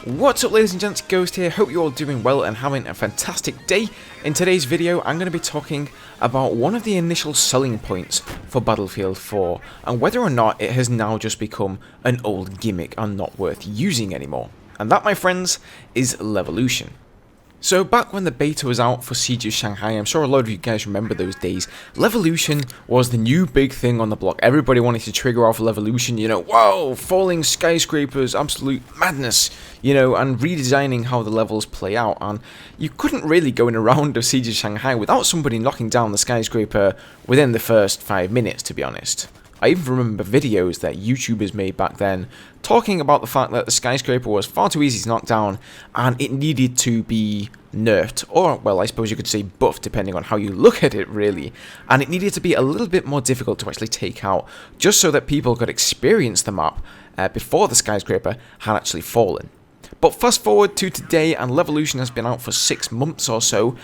What's up, ladies and gents, Ghost here. Hope you're all doing well and having a fantastic day. In today's video I'm going to be talking about one of the initial selling points for Battlefield 4 and whether or not it has now just become an old gimmick and not worth using anymore. And that, my friends, is Levolution. So back when the beta was out for Siege of Shanghai, I'm sure a lot of you guys remember those days, Levolution was the new big thing on the block. Everybody wanted to trigger off Levolution, you know, whoa, falling skyscrapers, absolute madness, you know, and redesigning how the levels play out. And you couldn't really go in a round of Siege of Shanghai without somebody knocking down the skyscraper within the first 5 minutes, to be honest. I even remember videos that YouTubers made back then talking about the fact that the skyscraper was far too easy to knock down and it needed to be nerfed, or, well, I suppose you could say buffed depending on how you look at it really, and it needed to be a little bit more difficult to actually take out just so that people could experience the map before the skyscraper had actually fallen. But fast forward to today and Levolution has been out for 6 months or so,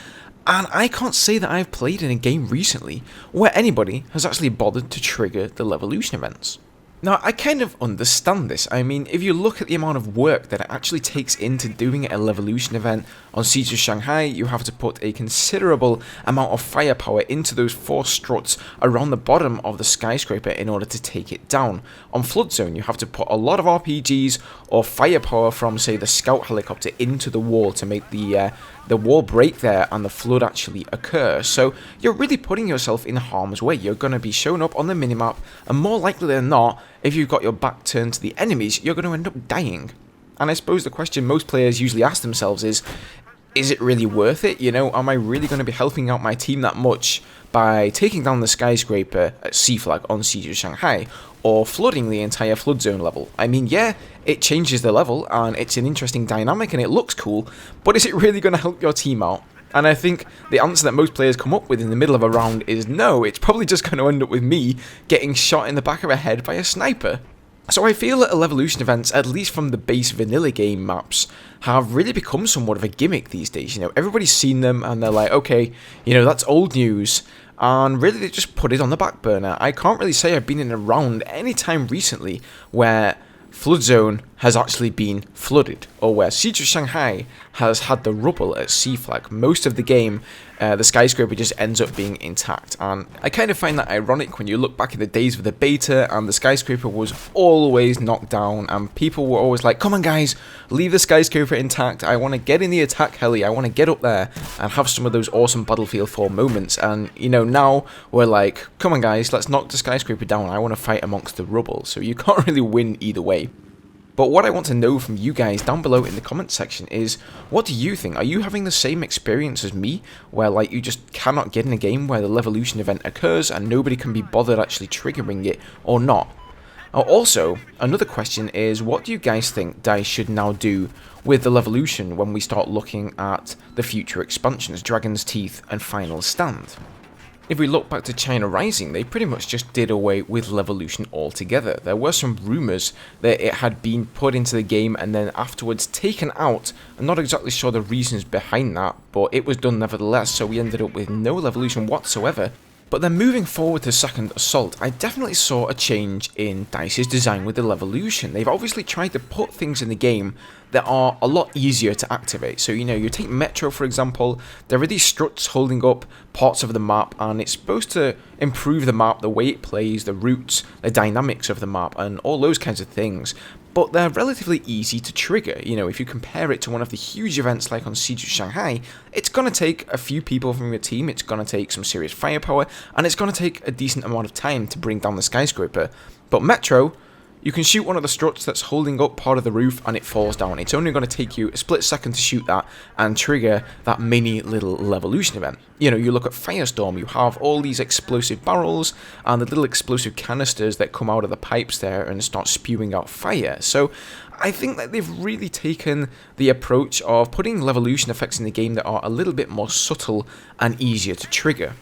and I can't say that I've played in a game recently where anybody has actually bothered to trigger the Levolution events. Now, I kind of understand this. I mean, if you look at the amount of work that it actually takes into doing a Levolution event on Siege of Shanghai, you have to put a considerable amount of firepower into those 4 struts around the bottom of the skyscraper in order to take it down. On Flood Zone, you have to put a lot of RPGs or firepower from, say, the scout helicopter into the wall to make the wall break there and the flood actually occur. So you're really putting yourself in harm's way. You're going to be shown up on the minimap, and more likely than not, if you've got your back turned to the enemies, you're going to end up dying. And I suppose the question most players usually ask themselves is it really worth it? You know, am I really going to be helping out my team that much by taking down the skyscraper at C-Flag on Siege of Shanghai, or flooding the entire Flood Zone level? I mean, yeah, it changes the level, and it's an interesting dynamic, and it looks cool, but is it really going to help your team out? And I think the answer that most players come up with in the middle of a round is no, it's probably just going to end up with me getting shot in the back of the head by a sniper. So I feel that Levolution events, at least from the base vanilla game maps, have really become somewhat of a gimmick these days. You know, everybody's seen them and they're like, okay, you know, that's old news, and really they just put it on the back burner. I can't really say I've been in a round any time recently where Flood Zone has actually been flooded, or where Siege of Shanghai has had the rubble at C-Flag. Most of the game, the skyscraper just ends up being intact, and I kind of find that ironic when you look back in the days of the beta and the skyscraper was always knocked down and people were always like, come on guys, leave the skyscraper intact, I want to get in the attack heli, I want to get up there and have some of those awesome Battlefield 4 moments. And you know, now we're like, come on guys, let's knock the skyscraper down, I want to fight amongst the rubble. So you can't really win either way. But what I want to know from you guys down below in the comments section is, what do you think? Are you having the same experience as me, where like you just cannot get in a game where the Levolution event occurs and nobody can be bothered actually triggering it, or not? Also, another question is, what do you guys think DICE should now do with the Levolution when we start looking at the future expansions, Dragon's Teeth and Final Stand? If we look back to China Rising, they pretty much just did away with Levolution altogether. There were some rumours that it had been put into the game and then afterwards taken out. I'm not exactly sure the reasons behind that, but it was done nevertheless, so we ended up with no Levolution whatsoever. But then moving forward to Second Assault, I definitely saw a change in DICE's design with the Levolution. They've obviously tried to put things in the game that are a lot easier to activate. So, you know, you take Metro for example, there are these struts holding up parts of the map, and it's supposed to improve the map, the way it plays, the routes, the dynamics of the map, and all those kinds of things. But they're relatively easy to trigger. You know, if you compare it to one of the huge events like on Siege of Shanghai, it's going to take a few people from your team, it's going to take some serious firepower, and it's going to take a decent amount of time to bring down the skyscraper. But Metro, you can shoot one of the struts that's holding up part of the roof and it falls down. It's only going to take you a split second to shoot that and trigger that mini little Levolution event. You know, you look at Firestorm, you have all these explosive barrels and the little explosive canisters that come out of the pipes there and start spewing out fire. So I think that they've really taken the approach of putting Levolution effects in the game that are a little bit more subtle and easier to trigger.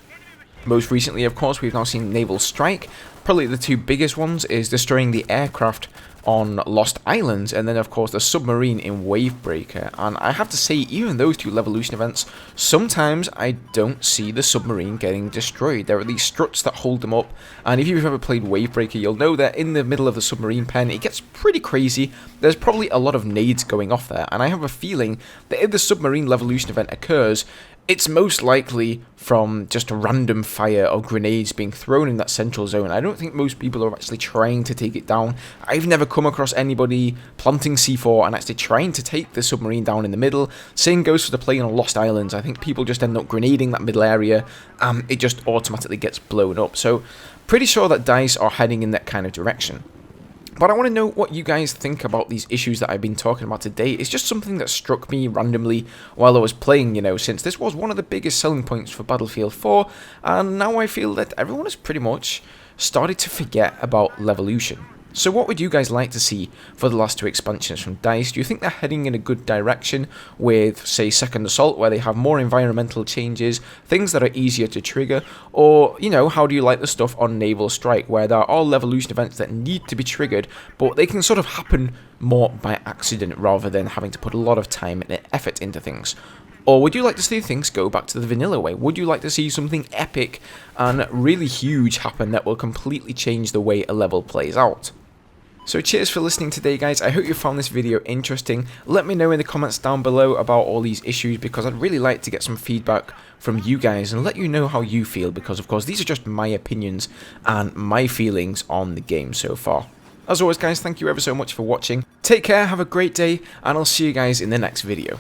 Most recently, of course, we've now seen Naval Strike, Probably the two biggest ones is destroying the aircraft on Lost Islands, and then of course the submarine in Wavebreaker. And I have to say, even those two Levolution events, sometimes I don't see the submarine getting destroyed. There are these struts that hold them up, and if you've ever played Wavebreaker, you'll know that in the middle of the submarine pen, it gets pretty crazy. There's probably a lot of nades going off there, and I have a feeling that if the submarine Levolution event occurs, it's most likely from just random fire or grenades being thrown in that central zone. I don't think most people are actually trying to take it down. I've never come across anybody planting C4 and actually trying to take the submarine down in the middle. Same goes for the plane on Lost Islands. I think people just end up grenading that middle area and it just automatically gets blown up. So pretty sure that DICE are heading in that kind of direction. But I want to know what you guys think about these issues that I've been talking about today. It's just something that struck me randomly while I was playing, you know, since this was one of the biggest selling points for Battlefield 4, and now I feel that everyone has pretty much started to forget about Levolution. So what would you guys like to see for the last two expansions from DICE? Do you think they're heading in a good direction with, say, Second Assault, where they have more environmental changes, things that are easier to trigger? Or, you know, how do you like the stuff on Naval Strike, where there are all Levolution events that need to be triggered, but they can sort of happen more by accident rather than having to put a lot of time and effort into things? Or would you like to see things go back to the vanilla way? Would you like to see something epic and really huge happen that will completely change the way a level plays out? So cheers for listening today, guys. I hope you found this video interesting. Let me know in the comments down below about all these issues, because I'd really like to get some feedback from you guys and let you know how you feel, because of course these are just my opinions and my feelings on the game so far. As always, guys, thank you ever so much for watching. Take care, have a great day, and I'll see you guys in the next video.